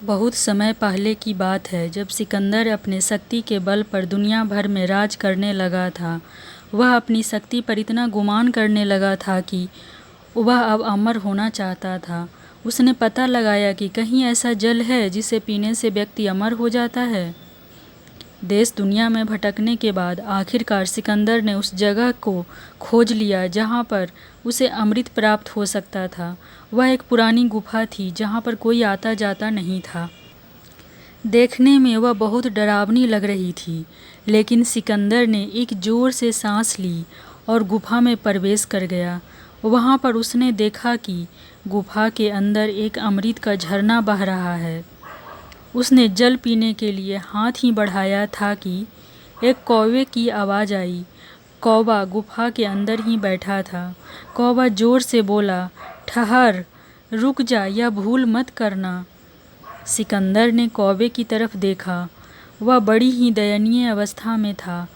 बहुत समय पहले की बात है, जब सिकंदर अपने शक्ति के बल पर दुनिया भर में राज करने लगा था। वह अपनी शक्ति पर इतना गुमान करने लगा था कि वह अब अमर होना चाहता था। उसने पता लगाया कि कहीं ऐसा जल है जिसे पीने से व्यक्ति अमर हो जाता है। देश दुनिया में भटकने के बाद आखिरकार सिकंदर ने उस जगह को खोज लिया जहाँ पर उसे अमृत प्राप्त हो सकता था। वह एक पुरानी गुफा थी जहाँ पर कोई आता जाता नहीं था। देखने में वह बहुत डरावनी लग रही थी, लेकिन सिकंदर ने एक जोर से सांस ली और गुफा में प्रवेश कर गया। वहाँ पर उसने देखा कि गुफा के अंदर एक अमृत का झरना बह रहा है। उसने जल पीने के लिए हाथ ही बढ़ाया था कि एक कौवे की आवाज़ आई। कौवा गुफा के अंदर ही बैठा था। कौवा जोर से बोला, ठहर, रुक जा, यह भूल मत करना। सिकंदर ने कौवे की तरफ देखा। वह बड़ी ही दयनीय अवस्था में था।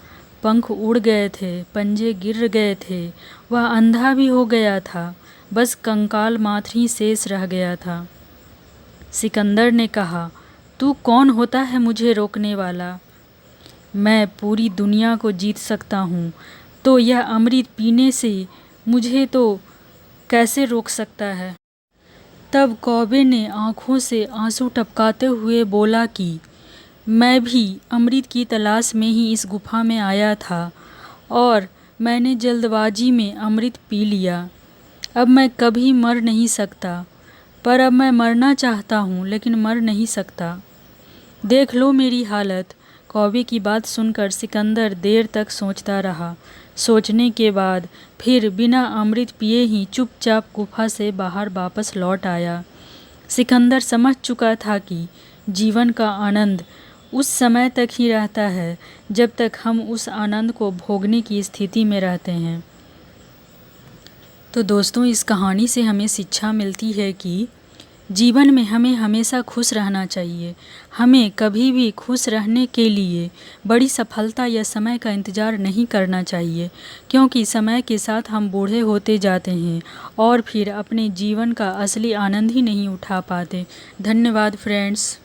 पंख उड़ गए थे, पंजे गिर गए थे। वह अंधा भी हो गया था, बस कंकाल मात्र ही शेष रह गया था। सिकंदर ने कहा, तू कौन होता है मुझे रोकने वाला? मैं पूरी दुनिया को जीत सकता हूँ, तो यह अमृत पीने से मुझे तो कैसे रोक सकता है? तब कौवे ने आँखों से आंसू टपकाते हुए बोला कि मैं भी अमृत की तलाश में ही इस गुफा में आया था और मैंने जल्दबाजी में अमृत पी लिया। अब मैं कभी मर नहीं सकता, पर अब मैं मरना चाहता हूँ लेकिन मर नहीं सकता। देख लो मेरी हालत। कौवे की बात सुनकर सिकंदर देर तक सोचता रहा। सोचने के बाद फिर बिना अमृत पिए ही चुपचाप गुफा से बाहर वापस लौट आया। सिकंदर समझ चुका था कि जीवन का आनंद उस समय तक ही रहता है जब तक हम उस आनंद को भोगने की स्थिति में रहते हैं। तो दोस्तों, इस कहानी से हमें शिक्षा मिलती है कि जीवन में हमें हमेशा खुश रहना चाहिए। हमें कभी भी खुश रहने के लिए बड़ी सफलता या समय का इंतज़ार नहीं करना चाहिए, क्योंकि समय के साथ हम बूढ़े होते जाते हैं और फिर अपने जीवन का असली आनंद ही नहीं उठा पाते। धन्यवाद फ्रेंड्स।